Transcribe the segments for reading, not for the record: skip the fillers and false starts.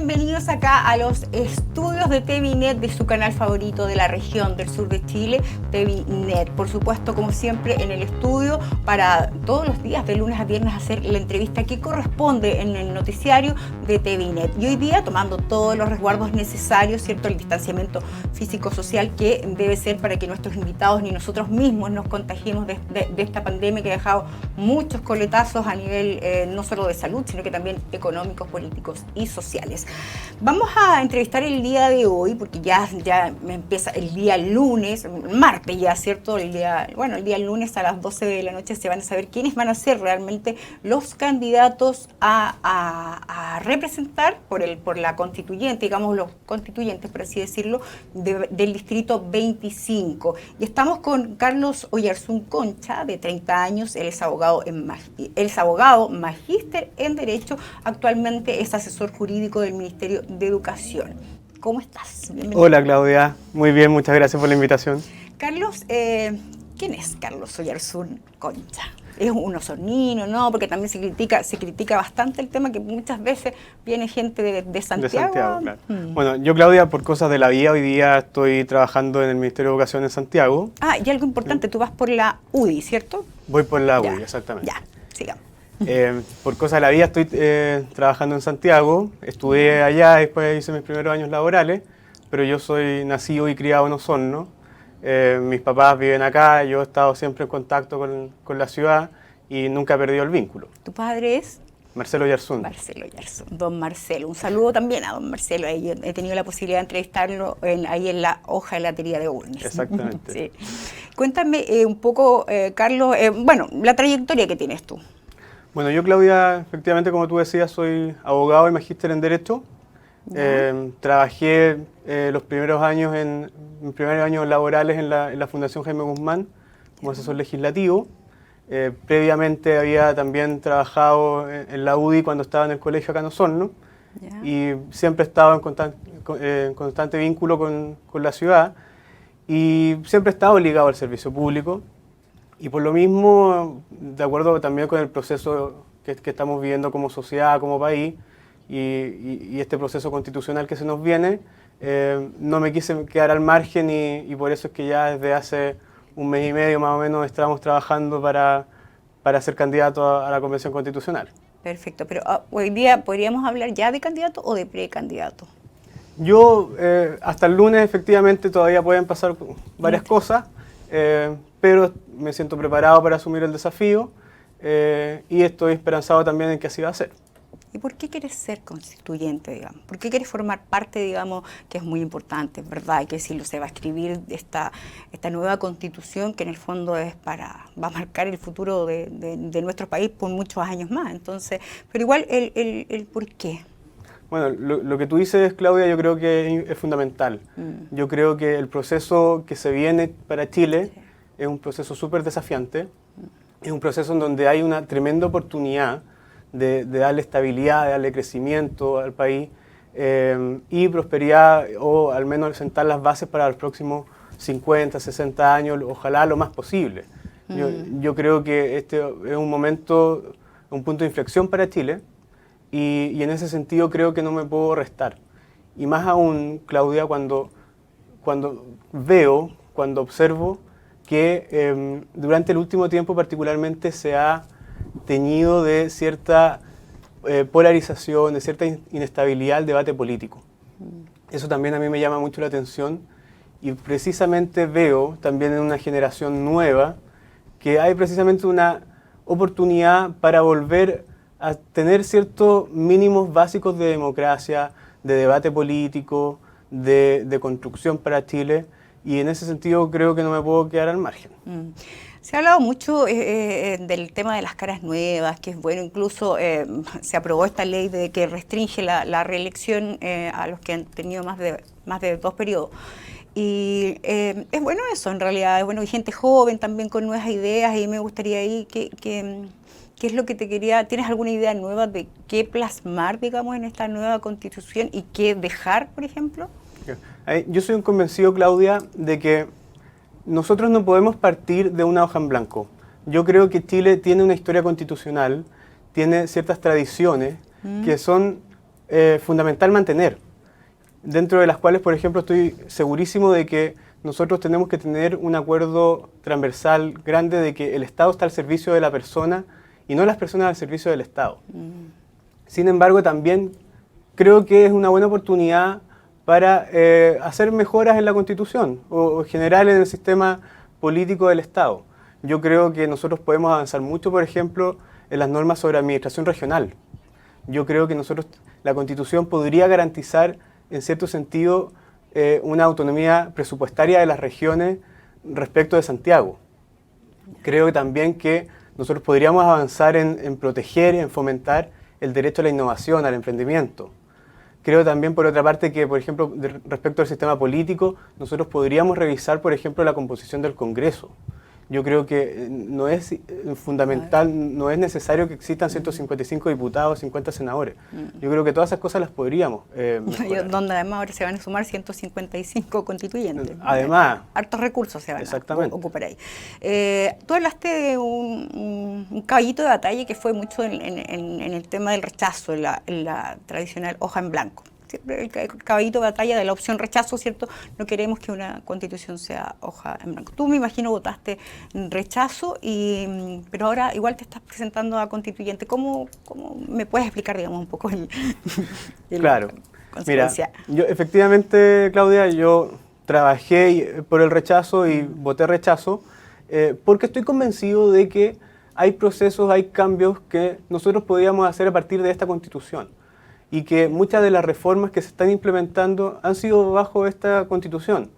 bienvenidos acá a los estudios de TVNet de su canal favorito de la región del sur de Chile, TVNet. Por supuesto, como siempre, en el estudio para todos los días, de lunes a viernes, hacer la entrevista que corresponde en el noticiario de TVNet. Y hoy día tomando todos los resguardos necesarios, ¿cierto? El distanciamiento físico-social que debe ser para que nuestros invitados ni nosotros mismos nos contagiemos de esta pandemia que ha dejado muchos coletazos a nivel no solo de salud, sino que también económicos, políticos y sociales. Vamos a entrevistar el día de hoy, porque ya empieza el día lunes, martes ya, ¿cierto? El día lunes a las 12 de la noche se van a saber quiénes van a ser realmente los candidatos a representar por la constituyente, digamos los constituyentes, por así decirlo, del distrito 25. Y estamos con Carlos Oyarzún Concha, de 30 años, él es abogado magíster en Derecho, actualmente es asesor jurídico del Ministerio de Educación. ¿Cómo estás? Bienvenido. Hola Claudia, muy bien, muchas gracias por la invitación. Carlos, ¿quién es Carlos Oyarzún Concha? ¿Es un osornino, no? Porque también se critica bastante el tema, que muchas veces viene gente de Santiago. De Santiago, claro. Bueno, yo Claudia, por cosas de la vida, hoy día estoy trabajando en el Ministerio de Educación en Santiago. Ah, y algo importante, tú vas por la UDI, ¿cierto? Voy por la UDI, exactamente. Ya, sigamos. Por cosas de la vida estoy trabajando en Santiago, estudié allá, después hice mis primeros años laborales, pero yo soy nacido y criado en Osorno. Mis papás viven acá, yo he estado siempre en contacto con la ciudad y nunca he perdido el vínculo. ¿Tu padre es? Marcelo Oyarzún. Marcelo Oyarzún, don Marcelo. Un saludo también a don Marcelo. Ahí he tenido la posibilidad de entrevistarlo ahí en la hoja de la teoría de Bulnes. Exactamente. Sí. Cuéntame un poco, Carlos, la trayectoria que tienes tú. Bueno, yo Claudia, efectivamente, como tú decías, soy abogado y magíster en Derecho. Trabajé los primeros años mis primeros años laborales en la Fundación Jaime Guzmán como asesor legislativo. Previamente había también trabajado en la UDI cuando estaba en el colegio acá en Osorno y siempre he estado en constante vínculo con la ciudad y siempre he estado ligado al servicio público y por lo mismo, de acuerdo también con el proceso que estamos viviendo como sociedad, como país, y este proceso constitucional que se nos viene, no me quise quedar al margen y por eso es que ya desde hace un mes y medio más o menos estamos trabajando para ser candidato a la Convención Constitucional. Perfecto, pero hoy día ¿podríamos hablar ya de candidato o de precandidato? Yo, hasta el lunes efectivamente todavía pueden pasar varias cosas, pero me siento preparado para asumir el desafío y estoy esperanzado también en que así va a ser. ¿Y por qué quieres ser constituyente, digamos? ¿Por qué quieres formar parte, digamos, que es muy importante, verdad? Hay que decirlo, se va a escribir esta nueva constitución que en el fondo va a marcar el futuro de nuestro país por muchos años más. Entonces, pero igual, el por qué. Bueno, lo que tú dices, Claudia, yo creo que es fundamental. Yo creo que el proceso que se viene para Chile es un proceso súper desafiante, es un proceso en donde hay una tremenda oportunidad de darle estabilidad, de darle crecimiento al país y prosperidad, o al menos sentar las bases para los próximos 50, 60 años, ojalá lo más posible. Yo creo que este es un momento, un punto de inflexión para Chile y en ese sentido creo que no me puedo restar. Y más aún, Claudia, cuando observo que durante el último tiempo particularmente se ha teñido de cierta polarización, de cierta inestabilidad el debate político. Eso también a mí me llama mucho la atención y precisamente veo también en una generación nueva que hay precisamente una oportunidad para volver a tener ciertos mínimos básicos de democracia, de debate político, de construcción para Chile y en ese sentido creo que no me puedo quedar al margen. Se ha hablado mucho del tema de las caras nuevas, que es bueno, incluso se aprobó esta ley de que restringe la reelección a los que han tenido más de 2 periodos. Y es bueno eso, en realidad, es bueno, hay gente joven también con nuevas ideas y me gustaría ahí ¿qué es lo que te quería? ¿Tienes alguna idea nueva de qué plasmar, digamos, en esta nueva constitución y qué dejar, por ejemplo? Yo soy un convencido, Claudia, de que nosotros no podemos partir de una hoja en blanco. Yo creo que Chile tiene una historia constitucional, tiene ciertas tradiciones que son fundamental mantener, dentro de las cuales, por ejemplo, estoy segurísimo de que nosotros tenemos que tener un acuerdo transversal grande de que el Estado está al servicio de la persona y no las personas al servicio del Estado. Sin embargo, también creo que es una buena oportunidad para hacer mejoras en la Constitución o en general en el sistema político del Estado. Yo creo que nosotros podemos avanzar mucho, por ejemplo, en las normas sobre administración regional. Yo creo que la Constitución podría garantizar, en cierto sentido, una autonomía presupuestaria de las regiones respecto de Santiago. Creo también que nosotros podríamos avanzar en proteger y en fomentar el derecho a la innovación, al emprendimiento. Creo también, por otra parte, que, por ejemplo, respecto al sistema político, nosotros podríamos revisar, por ejemplo, la composición del Congreso. Yo creo que no es fundamental, no es necesario que existan 155 diputados, 50 senadores. Yo creo que todas esas cosas las podríamos mejorar. Donde además ahora se van a sumar 155 constituyentes. Además. Hartos recursos se van a ocupar ahí. Tú hablaste de un caballito de batalla que fue mucho en el tema del rechazo, en la tradicional hoja en blanco. Siempre el caballito de batalla de la opción rechazo, ¿cierto? No queremos que una constitución sea hoja en blanco. Tú, me imagino, votaste rechazo, pero ahora igual te estás presentando a constituyente. ¿Cómo me puedes explicar, digamos, un poco Claro. Mira, yo efectivamente, Claudia, yo trabajé por el rechazo y voté rechazo porque estoy convencido de que hay procesos, hay cambios que nosotros podríamos hacer a partir de esta constitución. Y que muchas de las reformas que se están implementando han sido bajo esta Constitución.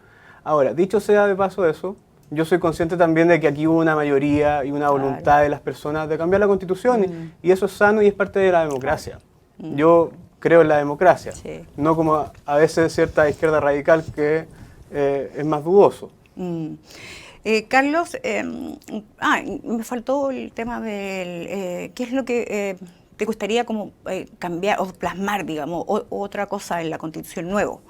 Ahora, dicho sea de paso eso, yo soy consciente también de que aquí hubo una mayoría y una voluntad de las personas de cambiar la Constitución y eso es sano y es parte de la democracia. Yo creo en la democracia, no como a veces cierta izquierda radical que es más dudoso. Carlos, me faltó el tema del... ¿qué es lo que... ¿te gustaría como cambiar o plasmar, digamos, otra cosa en la Constitución nuevo?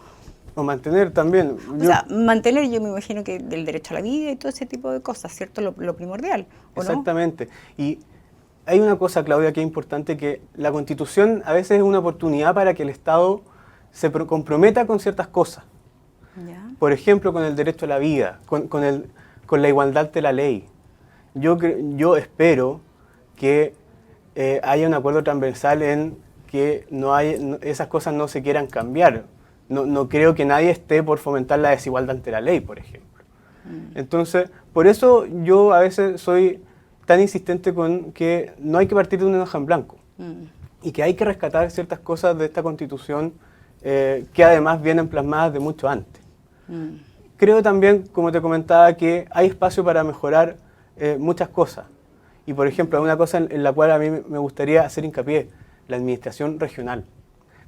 O mantener también. O sea, mantener, yo me imagino que del derecho a la vida y todo ese tipo de cosas, ¿cierto? Lo primordial, ¿o exactamente. No? Y hay una cosa, Claudia, que es importante, que la Constitución a veces es una oportunidad para que el Estado se comprometa con ciertas cosas. ¿Ya? Por ejemplo, con el derecho a la vida, con la igualdad de la ley. Yo espero que haya un acuerdo transversal en que esas cosas no se quieran cambiar. No creo que nadie esté por fomentar la desigualdad ante la ley, por ejemplo. Entonces, por eso yo a veces soy tan insistente con que no hay que partir de una hoja en blanco y que hay que rescatar ciertas cosas de esta Constitución que además vienen plasmadas de mucho antes. Creo también, como te comentaba, que hay espacio para mejorar muchas cosas. Y, por ejemplo, hay una cosa en la cual a mí me gustaría hacer hincapié, la administración regional.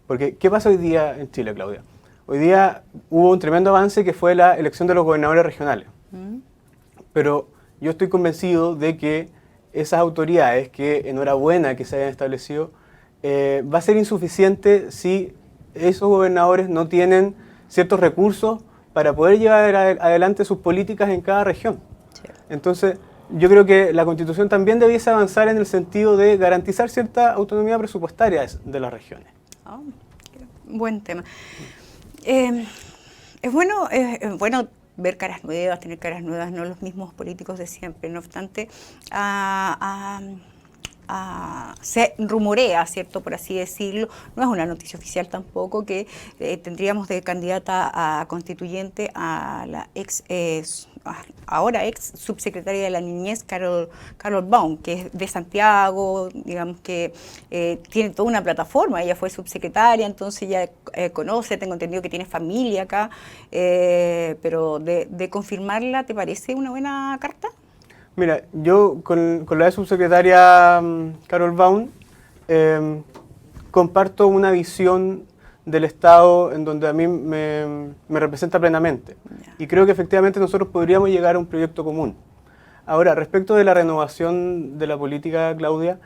Porque, ¿qué pasa hoy día en Chile, Claudia? Hoy día hubo un tremendo avance que fue la elección de los gobernadores regionales. Pero yo estoy convencido de que esas autoridades, que enhorabuena que se hayan establecido, va a ser insuficiente si esos gobernadores no tienen ciertos recursos para poder llevar adelante sus políticas en cada región. Sí. Entonces, yo creo que la Constitución también debiese avanzar en el sentido de garantizar cierta autonomía presupuestaria de las regiones. Buen tema. Es bueno ver caras nuevas, tener caras nuevas, no los mismos políticos de siempre. No obstante, se rumorea, ¿cierto?, por así decirlo, no es una noticia oficial tampoco, que tendríamos de candidata a constituyente a la ahora ex subsecretaria de la Niñez, Carol Baum, que es de Santiago, digamos que tiene toda una plataforma. Ella fue subsecretaria, entonces ella conoce, tengo entendido que tiene familia acá, pero de confirmarla, ¿te parece una buena carta? Mira, yo con la subsecretaria Carol Baum comparto una visión del Estado en donde a mí me representa plenamente. Y creo que efectivamente nosotros podríamos llegar a un proyecto común. Ahora, respecto de la renovación de la política, Claudia,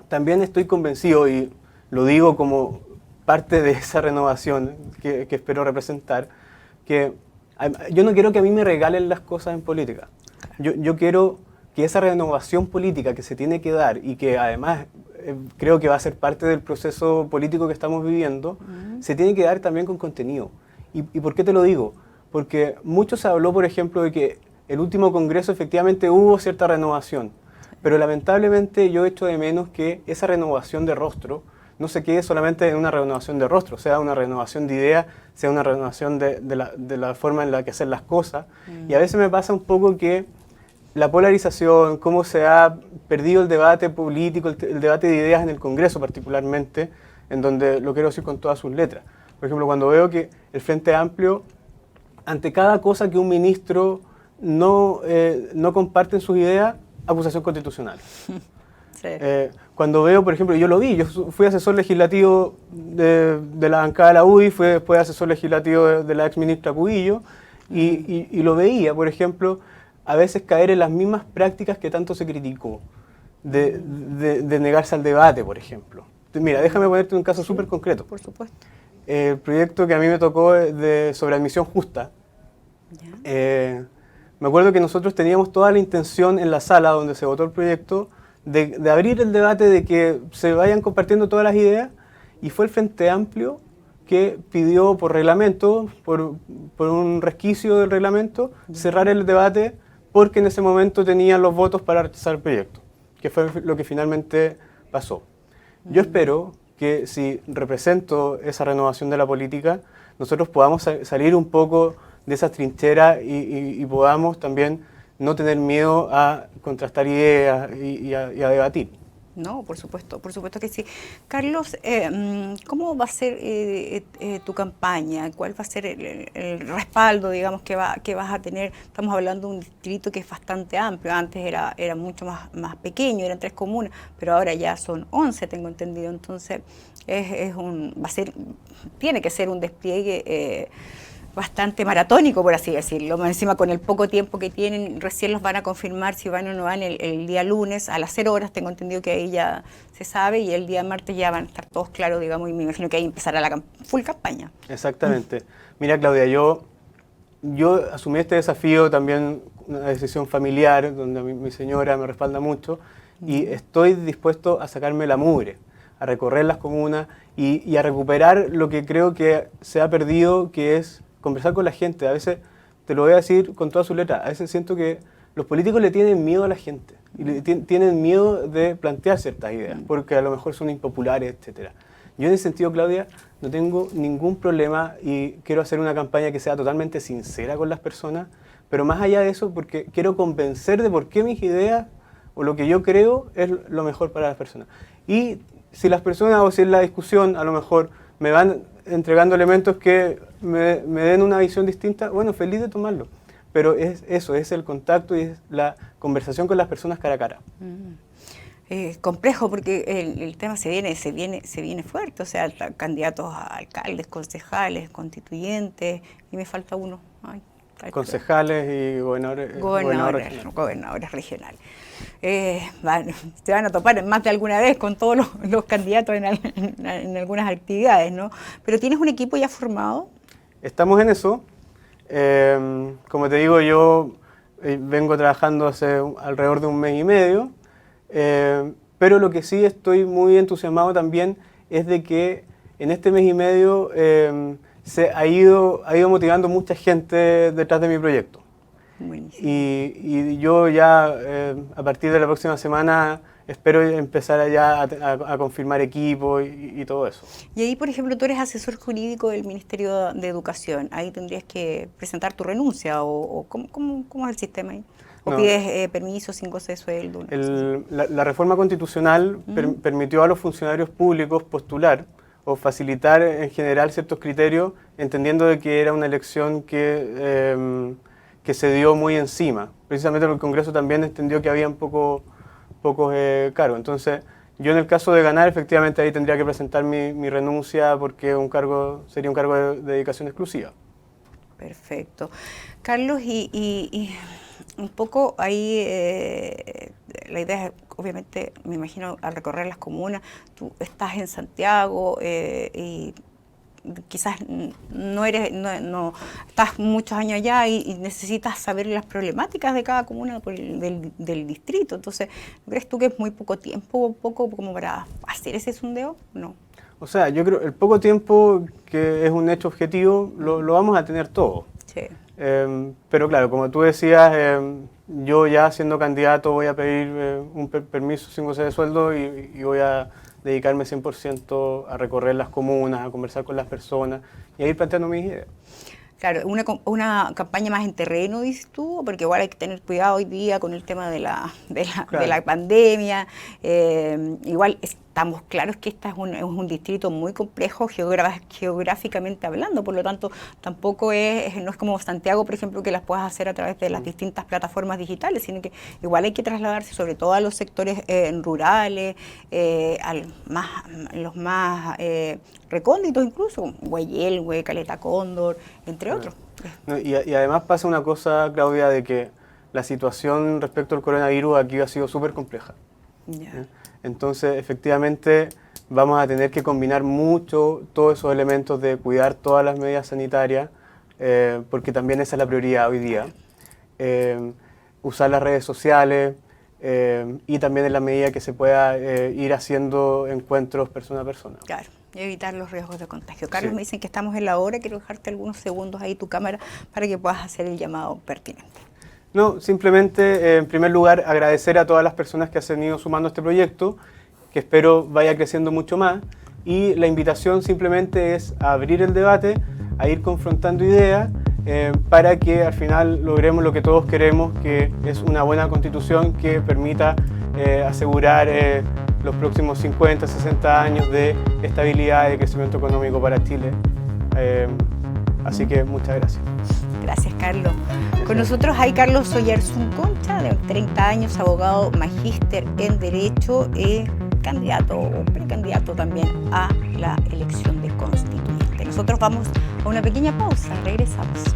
también estoy convencido, y lo digo como parte de esa renovación que espero representar, que yo no quiero que a mí me regalen las cosas en política. Yo quiero que esa renovación política que se tiene que dar y que además creo que va a ser parte del proceso político que estamos viviendo, se tiene que dar también con contenido. ¿Y por qué te lo digo? Porque mucho se habló, por ejemplo, de que el último Congreso efectivamente hubo cierta renovación, pero lamentablemente yo echo de menos que esa renovación de rostro no se quede solamente en una renovación de rostro, sea una renovación de ideas, sea una renovación de la forma en la que hacer las cosas. Y a veces me pasa un poco que la polarización, cómo se ha perdido el debate político, el debate de ideas en el Congreso particularmente, en donde lo quiero decir con todas sus letras. Por ejemplo, cuando veo que el Frente Amplio, ante cada cosa que un ministro no comparte en sus ideas, acusación constitucional. Sí. Cuando veo, por ejemplo, yo lo vi, yo fui asesor legislativo de la bancada de la UDI, fui después asesor legislativo de la exministra Cubillo, y lo veía, por ejemplo, a veces caer en las mismas prácticas que tanto se criticó, de negarse al debate, por ejemplo. Mira, déjame ponerte un caso súper concreto. Por supuesto. El proyecto que a mí me tocó sobre admisión justa. Me acuerdo que nosotros teníamos toda la intención en la sala donde se votó el proyecto de abrir el debate, de que se vayan compartiendo todas las ideas, y fue el Frente Amplio que pidió por reglamento, por un resquicio del reglamento, cerrar el debate porque en ese momento tenían los votos para rechazar el proyecto, que fue lo que finalmente pasó. Yo espero que si represento esa renovación de la política, nosotros podamos salir un poco de esas trincheras y podamos también no tener miedo a contrastar ideas y a debatir. No, por supuesto que sí. Carlos, ¿cómo va a ser tu campaña? ¿Cuál va a ser el respaldo, digamos, que vas a tener? Estamos hablando de un distrito que es bastante amplio. Antes era mucho más pequeño, eran 3 comunas, pero ahora ya son 11, tengo entendido. Entonces, tiene que ser un despliegue bastante maratónico, por así decirlo. Más encima, con el poco tiempo que tienen, recién los van a confirmar si van o no van el día lunes a las 0 horas, tengo entendido que ahí ya se sabe, y el día martes ya van a estar todos claros, digamos, y me imagino que ahí empezará la full campaña. Exactamente. Mira, Claudia, yo asumí este desafío también, una decisión familiar, donde mi señora me respalda mucho, y estoy dispuesto a sacarme la mugre, a recorrer las comunas y a recuperar lo que creo que se ha perdido, que es conversar con la gente. A veces, te lo voy a decir con toda su letra, a veces siento que los políticos le tienen miedo a la gente y tienen miedo de plantear ciertas ideas, porque a lo mejor son impopulares, etc. Yo en ese sentido, Claudia, no tengo ningún problema y quiero hacer una campaña que sea totalmente sincera con las personas, pero más allá de eso, porque quiero convencer de por qué mis ideas o lo que yo creo es lo mejor para las personas. Y si las personas, o si en la discusión a lo mejor me van entregando elementos que me den una visión distinta, bueno, feliz de tomarlo. Pero es eso, es el contacto y es la conversación con las personas cara a cara. Complejo, porque el tema se viene fuerte, o sea, candidatos a alcaldes, concejales, constituyentes, y me falta uno. Concejales y gobernadores regionales. Se van a topar más de alguna vez con todos los candidatos en algunas actividades, ¿no? Pero ¿tienes un equipo ya formado? Estamos en eso. Como te digo, yo vengo trabajando hace alrededor de 1 mes y medio, pero lo que sí estoy muy entusiasmado también es de que en este mes y medio se ha ido motivando mucha gente detrás de mi proyecto. Y yo ya a partir de la próxima semana espero empezar ya a confirmar equipo y todo eso. Y ahí, por ejemplo, tú eres asesor jurídico del Ministerio de Educación. Ahí tendrías que presentar tu renuncia, o ¿cómo es el sistema ahí? ¿O pides permiso sin goce de sueldo? La reforma constitucional permitió a los funcionarios públicos postular o facilitar en general ciertos criterios, entendiendo de que era una elección que se dio muy encima. Precisamente el Congreso también entendió que habían pocos cargos. Entonces, yo en el caso de ganar, efectivamente ahí tendría que presentar mi renuncia, porque sería un cargo de dedicación exclusiva. Perfecto. Carlos, y un poco ahí la idea es, obviamente, me imagino, al recorrer las comunas, tú estás en Santiago y quizás no estás muchos años allá y necesitas saber las problemáticas de cada comuna del distrito. Entonces, ¿crees tú que es muy poco tiempo, poco como para hacer ese sondeo? No. O sea, yo creo el poco tiempo, que es un hecho objetivo, lo vamos a tener todo. Sí. Pero claro, como tú decías, yo ya siendo candidato voy a pedir un permiso sin goce de sueldo y voy a dedicarme 100% a recorrer las comunas, a conversar con las personas y a ir planteando mis ideas. Claro, una campaña más en terreno, dices tú, porque igual hay que tener cuidado hoy día con el tema de la pandemia. Igual estamos claros que este es un distrito muy complejo geográficamente hablando, por lo tanto tampoco no es como Santiago, por ejemplo, que las puedas hacer a través de las distintas plataformas digitales, sino que igual hay que trasladarse sobre todo a los sectores rurales, los más recónditos incluso, Güeyelwe, Caleta Cóndor, entre otros. Y además pasa una cosa, Claudia, de que la situación respecto al coronavirus aquí ha sido súper compleja. Yeah. Entonces, efectivamente, vamos a tener que combinar mucho todos esos elementos de cuidar todas las medidas sanitarias, porque también esa es la prioridad hoy día. Usar las redes sociales y también en la medida que se pueda ir haciendo encuentros persona a persona. Claro. Y evitar los riesgos de contagio. Carlos, Sí. Me dicen que estamos en la hora, quiero dejarte algunos segundos ahí tu cámara para que puedas hacer el llamado pertinente. No, simplemente, en primer lugar, agradecer a todas las personas que se han ido sumando a este proyecto, que espero vaya creciendo mucho más, y la invitación simplemente es a abrir el debate, a ir confrontando ideas, para que al final logremos lo que todos queremos, que es una buena constitución que permita asegurar los próximos 50, 60 años de estabilidad y de crecimiento económico para Chile. Así que muchas gracias. Gracias, Carlos. Con nosotros hay Carlos Oyarzún Concha, de 30 años, abogado, magíster en Derecho, candidato o precandidato también a la elección de constituyente. Nosotros vamos a una pequeña pausa, regresamos.